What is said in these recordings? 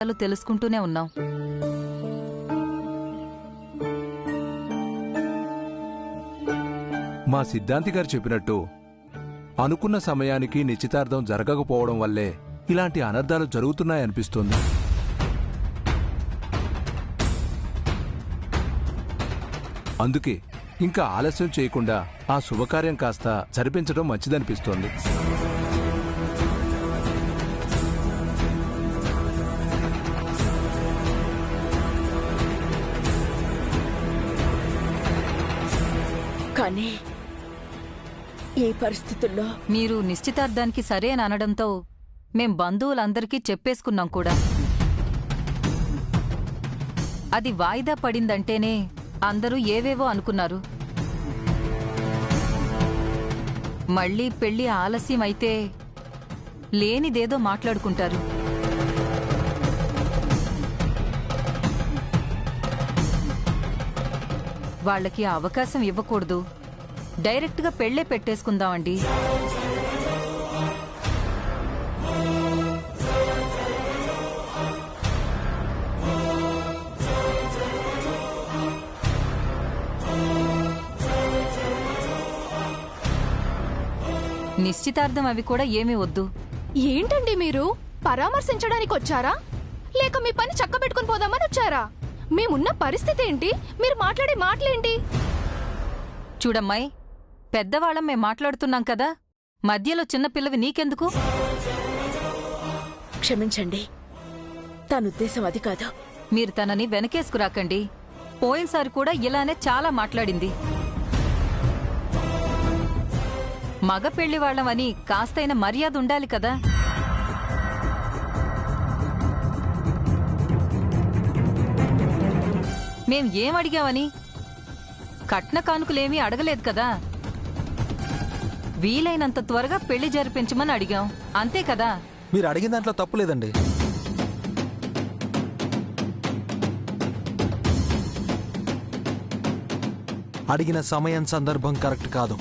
తెలుసుకుంటూనే ఉన్నాం. మా సిద్ధాంతి గారు చెప్పినట్టు అనుకున్న సమయానికి నిశ్చితార్థం జరగకపోవడం వల్లే ఇలాంటి అనర్థాలు జరుగుతున్నాయనిపిస్తుంది. అందుకే ఇంకా ఆలస్యం చేయకుండా ఆ శుభకార్యం కాస్త జరిపించడం మంచిదనిపిస్తోంది. కానీ ఈ పరిస్థితుల్లో మీరు నిశ్చితార్థానికి సరే అని అనడంతో మేం బంధువులందరికీ చెప్పేసుకున్నాం కూడా. అది వాయిదా పడిందంటేనే అందరూ ఏవేవో అనుకున్నారు. మళ్ళీ పెళ్లి ఆలస్యం అయితే లేనిదేదో మాట్లాడుకుంటారు. వాళ్ళకి అవకాశం ఇవ్వకూడదు. డైరెక్ట్గా పెళ్లే పెట్టేసుకుందామండి. నిశ్చితార్థం అవి కూడా ఏమీ వద్దు. ఏంటండి మీరు పరామర్శించడానికి వచ్చారా లేక మీ పని చక్కబెట్టుకుని పోదామని వచ్చారా? మేమున్న పరిస్థితి ఏంటి, మీరు మాట్లాడే మాటలేంటి? చూడమ్మాయి, పెద్దవాళ్ళం మేం మాట్లాడుతున్నాం కదా, మధ్యలో చిన్నపిల్లవి నీకెందుకు? క్షమించండి, తన ఉద్దేశం అది కాదు. మీరు తనని వెనకేసుకురాకండి. పోయినసారి కూడా ఇలానే చాలా మాట్లాడింది. మగ పెళ్లివాళ్లమని కాస్తైన మర్యాద ఉండాలి కదా. మేం ఏం అడిగామని? కట్న కానుకలేమీ అడగలేదు కదా. వీలైనంత త్వరగా పెళ్లి జరిపించమని అడిగాం, అంతే కదా. మీరు అడిగిన దాంట్లో తప్పు లేదండి. అడిగిన సమయం సందర్భం కరెక్ట్ కాదు.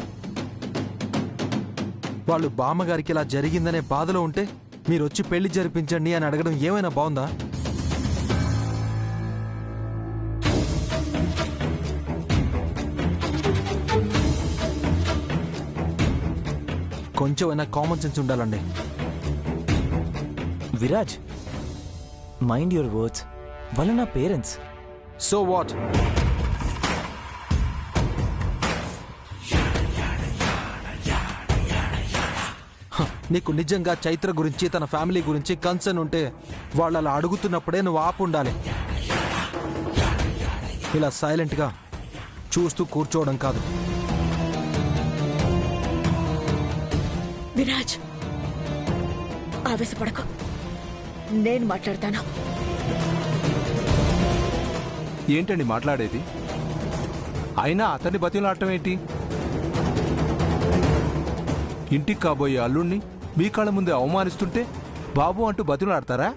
వాళ్ళు బామ్మగారికి ఇలా జరిగిందనే బాధలో ఉంటే మీరొచ్చి పెళ్లి జరిపించండి అని అడగడం ఏమైనా బాగుందా? కొంచెమైనా కామన్ సెన్స్ ఉండాలండి. Viraj, mind your words. వాళ్ళ నా పేరెంట్స్. So what? నీకు నిజంగా చైత్ర గురించి, తన ఫ్యామిలీ గురించి కన్సర్న్ ఉంటే వాళ్ళు అలా అడుగుతున్నప్పుడే నువ్వు ఆపు ఉండాలి. ఇలా సైలెంట్గా చూస్తూ కూర్చోవడం కాదు. విరాజ్, ఆవేశపడకు, నేను మాట్లాడతాను. ఏంటండి మాట్లాడేది? అయినా అతన్ని బతిలాడటం ఏంటి? ఇంటికి కాబోయే అల్లుణ్ణి మీ కళ్ళ ముందే అవమానిస్తుంటే బాబు అంటూ బతిలాడతారా?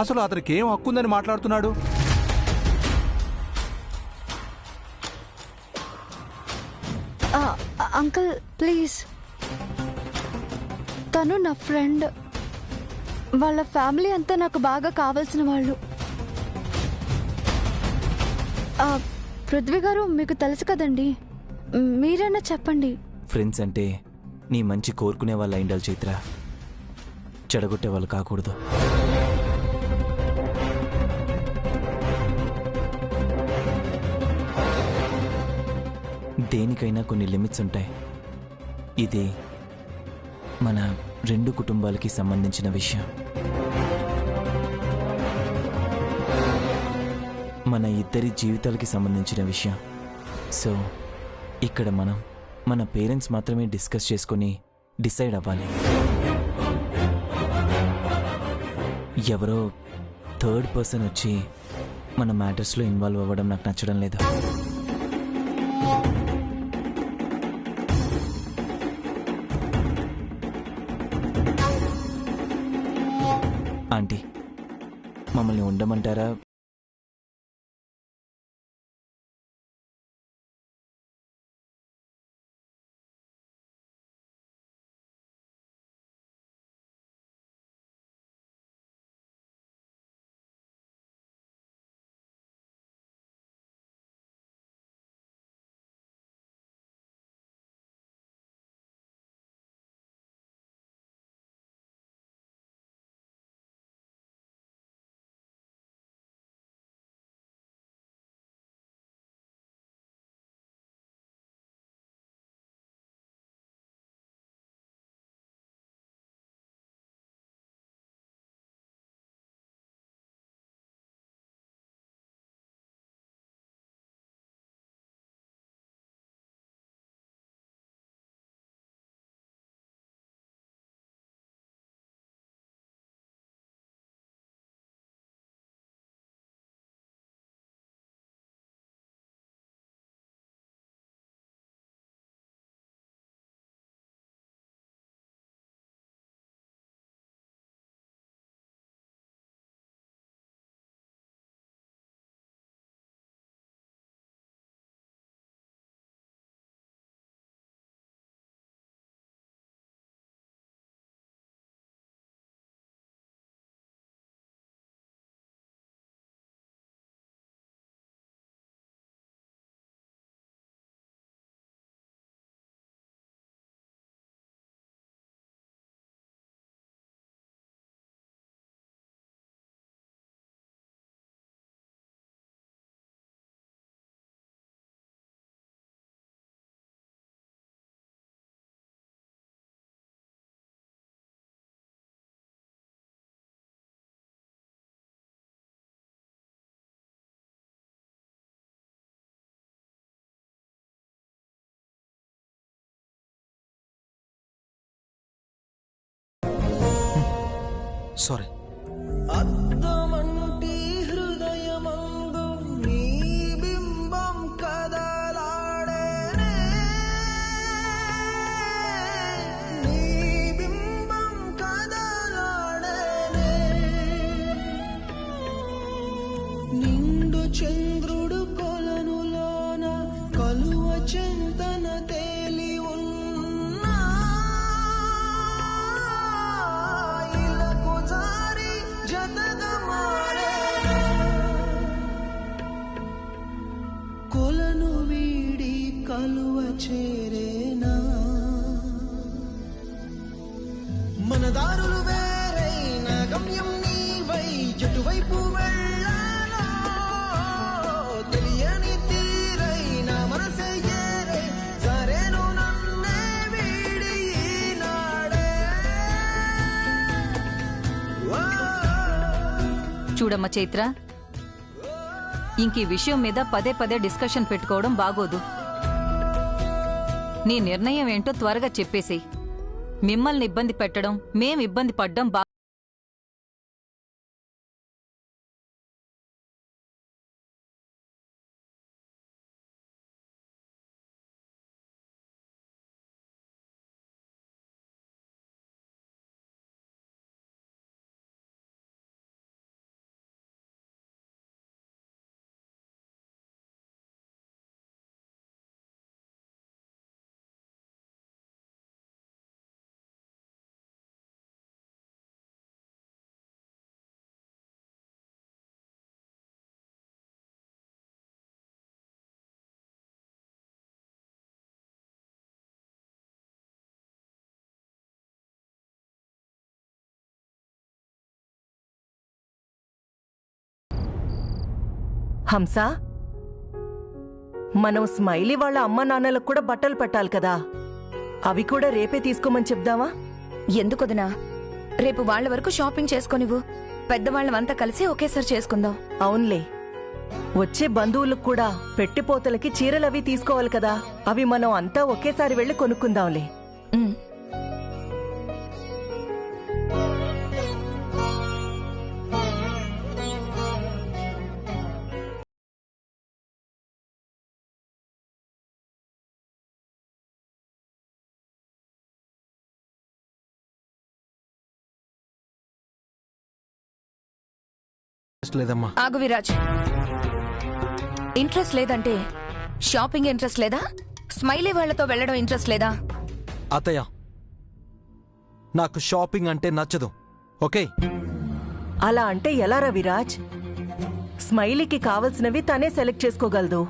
అసలు అతనికి ఏం హక్కుందని మాట్లాడుతున్నాడు? అంకుల్ ప్లీజ్, తను నా ఫ్రెండ్. వాళ్ళ ఫ్యామిలీ అంతా నాకు బాగా కావాల్సిన వాళ్ళు. పృథ్వీ గారు, మీకు తెలుసు కదండి, మీరైనా చెప్పండి. ఫ్రెండ్స్ అంటే నీ మంచి కోరుకునే వాళ్ళు అయిండాలి చైత్ర, చెడగొట్టే వాళ్ళు కాకూడదు. దేనికైనా కొన్ని లిమిట్స్ ఉంటాయి. ఇది మన రెండు కుటుంబాలకి సంబంధించిన విషయం. మన ఇద్దరి జీవితాలకి సంబంధించిన విషయం. సో ఇక్కడ మనం మన పేరెంట్స్ మాత్రమే డిస్కస్ చేసుకొని డిసైడ్ అవ్వాలి. ఎవరో థర్డ్ పర్సన్ వచ్చి మన మ్యాటర్స్లో ఇన్వాల్వ్ అవ్వడం నాకు నచ్చడం లేదు. ఆంటీ, మమ్మల్ని ఉండమంటారా? సారీ. చంద్రుడు కొలనులోన కలువ చింతన తేలి ఉన్నా ఇలకు జారి జతగా మారే కొలను వీడి కలువ చేరేనా మన దారులు వేరైన గమ్యం నీవై ఎటువైపు వెళ్ళాలో తెలియని తీరైన మనసే ఏరై సరేను నన్నే వీడి ఈనాడే. చూడమ్మ చైత్ర, ఇంక ఈ విషయం మీద పదే పదే డిస్కషన్ పెట్టుకోవడం బాగోదు. నీ నిర్ణయం ఏంటో త్వరగా చెప్పేసేయ్. మిమ్మల్ని ఇబ్బంది పెట్టడం, మేం ఇబ్బంది పడ్డం హంస, మనం స్మైలీ వాళ్ళ అమ్మ నాన్నలకు కూడా బట్టలు పెట్టాలి కదా, అవి కూడా రేపే తీసుకోమని చెప్దామా? ఎందుకొదినా, రేపు వాళ్ళ వరకు షాపింగ్ చేసుకోనివ్వు. పెద్దవాళ్ళమంతా కలిసి ఒకేసారి చేసుకుందాం. అవునులే, వచ్చే బంధువులకు కూడా పెట్టిపోతలకి చీరలవి తీసుకోవాలి కదా, అవి మనం అంతా ఒకేసారి వెళ్లి కొనుక్కుందాంలే. ఉమ్. లేదమ్మా. ఆగు విరాజ్, ఇంట్రెస్ట్ లేదంటే షాపింగ్ ఇంట్రెస్ట్ లేదా? స్మైలీ వాళ్లతో వెళ్లడం ఇంట్రెస్ట్ లేదా? అత్తయ్య, నాకు షాపింగ్ అంటే నచ్చదు. ఓకే? అలా అంటే ఎలారా విరాజ్? స్మైలీకి కావలసినవి తనే సెలెక్ట్ చేసుకోగలదు,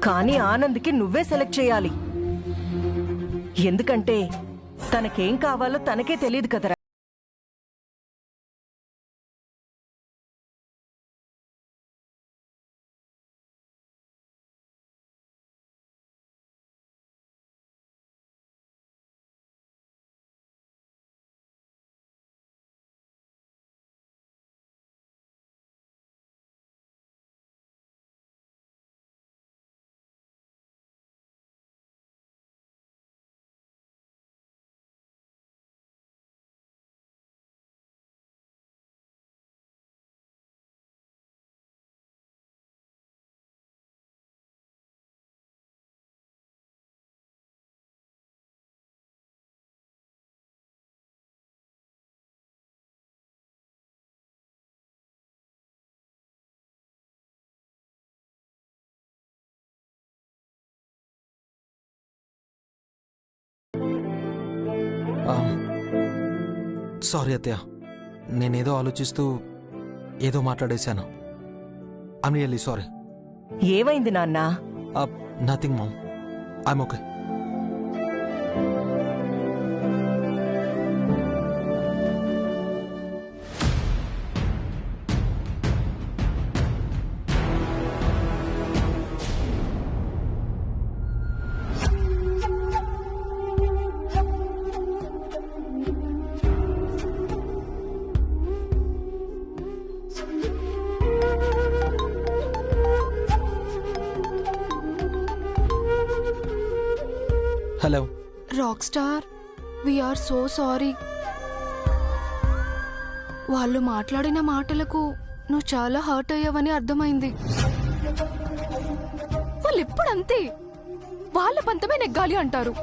కానీ ఆనంద్కి నువ్వే సెలెక్ట్ చేయాలి. ఎందుకంటే తనకేం కావాలో తనకే తెలియదు కదరా. సారీ అత్తయ్య, నేనేదో ఆలోచిస్తూ ఏదో మాట్లాడేశాను. I'm really sorry. ఏమైంది నాన్నా? Nothing mom, I'm okay. Hello rock star, we are so sorry. వాళ్ళు మాట్లాడిన మాటలకు నువ్వు చాలా హర్ట్ అయ్యావని అర్థమైంది. వాళ్ళు ఎప్పుడంతే వాళ్ళ పంతమే నెగ్గాలి అంటారు.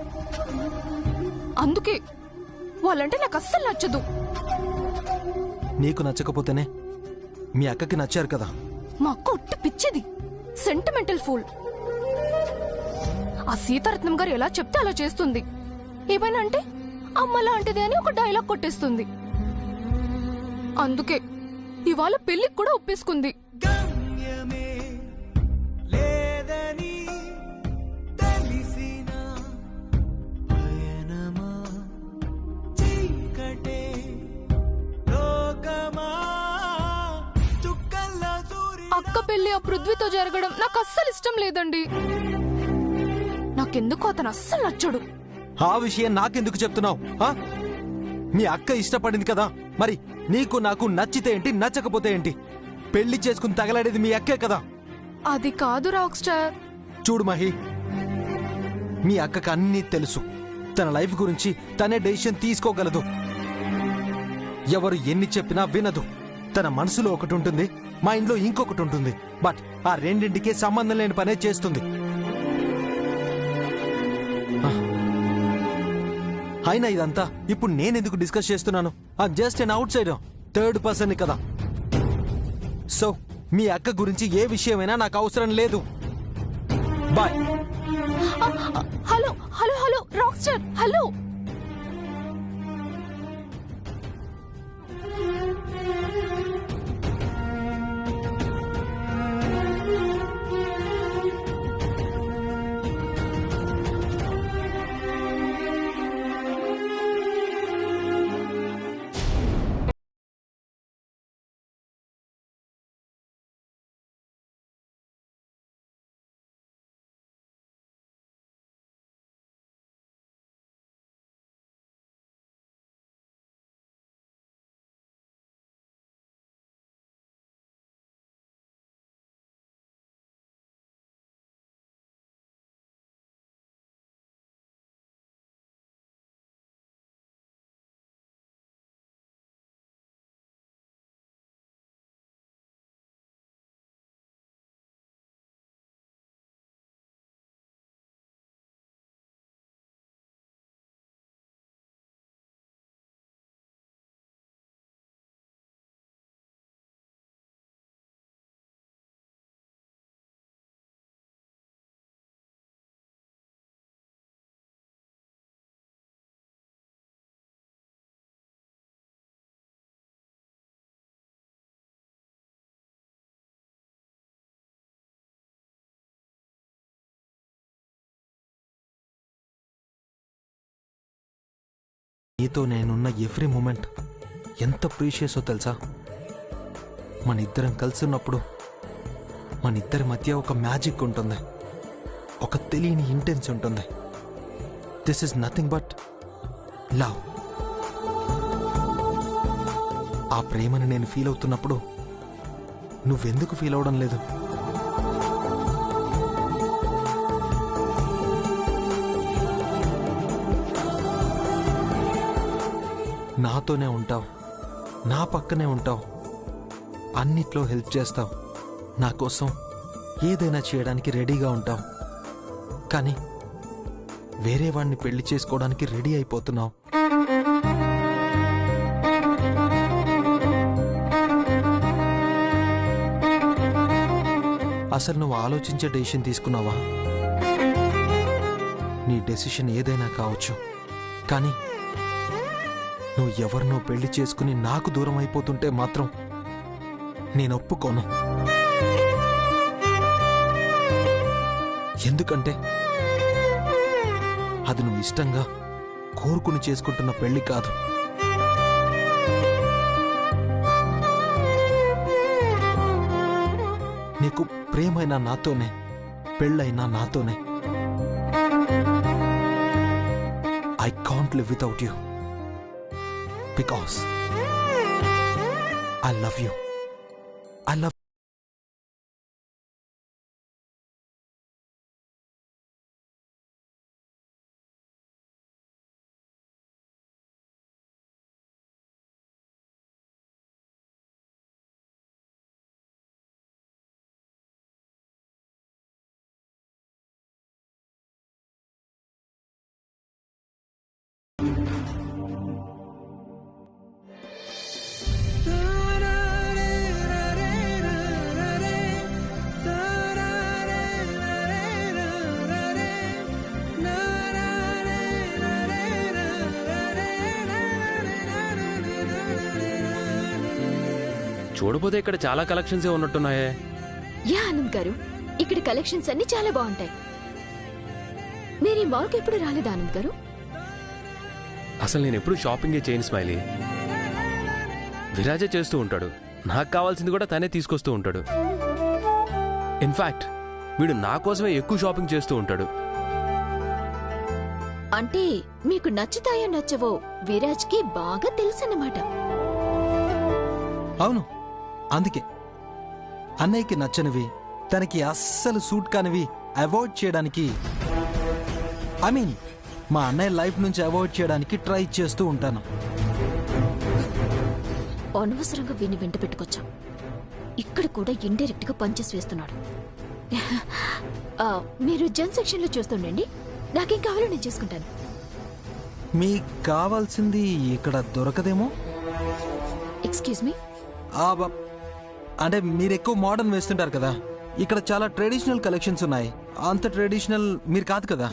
అందుకే వాళ్ళంటే నాకు అస్సలు నచ్చదు. నీకు నచ్చకపోతేనే మీ అక్కకి నచ్చారు కదా. మా అక్క ఒట్టి పిచ్చిది, సెంటిమెంటల్ ఫూల్. ఆ సీతారత్నం గారు ఎలా చెప్తే అలా చేస్తుంది. ఏమైనా అంటే అమ్మ లాంటిది అని ఒక డైలాగ్ కొట్టేస్తుంది. అందుకే ఇవాళ పెళ్లికి కూడా ఒప్పేసుకుంది. గమ్యమే లేదని తెలిసిన పయనమా చీకటే లోకమా చుక్కల్లో సూర్యుడా. అక్క పెళ్లి ఆ పృథ్వీతో జరగడం నాకు అస్సలు ఇష్టం లేదండి. నాకెందుకు అతను అస్సలు నచ్చడు. ఆ విషయం నాకెందుకు చెప్తున్నావు? మీ అక్క ఇష్టపడింది కదా, మరి నీకు నాకు నచ్చితే ఏంటి, నచ్చకపోతే ఏంటి? పెళ్లి చేసుకుని తగలాడేది మీ అక్కే కదా. అది కాదు రాక్ స్టార్. చూడు మహి, మీ అక్కకు అన్నీ తెలుసు. తన లైఫ్ గురించి తనే డెసిషన్ తీసుకోగలదు. ఎవరు ఎన్ని చెప్పినా వినదు. తన మనసులో ఒకటి ఉంటుంది, మైండ్లో ఇంకొకటి ఉంటుంది. బట్ ఆ రెండింటికి సంబంధం లేని పనే చేస్తుంది. అయినా ఇదంతా ఇప్పుడు నేనెందుకు డిస్కస్ చేస్తున్నాను? Just an outsider, third person కదా. సో మీ అక్క గురించి ఏ విషయమైనా నాకు అవసరం లేదు. Bye. Hello hello hello rock star, hello. నీతో నేనున్న ఎవ్రీ మూమెంట్ ఎంత ప్రీషియసో తెలుసా? మన ఇద్దరం కలిసి ఉన్నప్పుడు మన ఇద్దరి మధ్య ఒక మ్యాజిక్ ఉంటుంది, ఒక తెలియని ఇంటెన్స్ ఉంటుంది. This is nothing but love. ఆ ప్రేమను నేను ఫీల్ అవుతున్నప్పుడు నువ్వెందుకు ఫీల్ అవడం లేదు? నాతోనే ఉంటావు, నా పక్కనే ఉంటావు, అన్నిట్లో హెల్ప్ చేస్తావు, నా కోసం ఏదైనా చేయడానికి రెడీగా ఉంటావు. కానీ వేరే వాడిని పెళ్లి చేసుకోవడానికి రెడీ అయిపోతున్నావు. అసలు నువ్వు ఆలోచించే డెసిషన్ తీసుకున్నావా? నీ డెసిషన్ ఏదైనా కావచ్చు, కానీ నువ్వు ఎవరినో పెళ్లి చేసుకుని నాకు దూరం అయిపోతుంటే మాత్రం నేను ఒప్పుకోను. ఎందుకంటే అది నువ్వు ఇష్టంగా కోరుకుని చేసుకుంటున్న పెళ్లి కాదు. నీకు ప్రేమైనా నాతోనే, పెళ్ళైనా నాతోనే. I can't live without you because I love you. I love చూడబోతే ఇక్కడ చాలా కలెక్షన్స్ ఉన్నట్టున్నాయే. యా ఆనంద్ గారు, ఇక్కడ కలెక్షన్స్ అన్ని చాలా బాగుంటాయి. మీరు ఈ మాల్కి ఎప్పుడు రాలేదా ఆనంద్ గారు? అసలు నేను ఎప్పుడు షాపింగే చేయను స్మైలీ. విరాజే చేస్తూ ఉంటాడు. నాకు కావాల్సింది కూడా తనే తీసుకొస్తూ ఉంటాడు. ఇన్ఫాక్ట్ వీడు నా కోసమే ఎక్కువ షాపింగ్ చేస్తూ ఉంటాడు. అంటే మీకు నచ్చుతాయో నచ్చవో విరాజ్కి బాగా తెలుసన్నమాట. అవును, అందుకే అన్నయ్యకి నచ్చనివి, తనకి అస్సలు సూట్ కానివి అవాయిడ్ చేయడానికి, ఐ మీన్ మా అన్నయ్య లైఫ్ నుంచి అవాయిడ్ చేయడానికి ట్రై చేస్తూ ఉంటాను. అనవసరంగా వీడిని వెంట పెట్టుకొచ్చాం. ఇక్కడ కూడా ఇండైరెక్ట్ గా పనిచేసి వేస్తున్నాడు. మీరు జెన్ సెక్షన్ లో చూస్తుండండి, నాకేం కావాలో నేను చేసుకుంటాను. మీకు కావాల్సింది ఇక్కడ దొరకదేమో. Excuse me. అంటే మీరు ఎక్కువ మోడర్న్ వేస్తుంటారు కదా, ఇక్కడ చాలా ట్రెడిషనల్ కలెక్షన్స్ ఉన్నాయి. అంత ట్రెడిషనల్ మీరు కాదు కదా.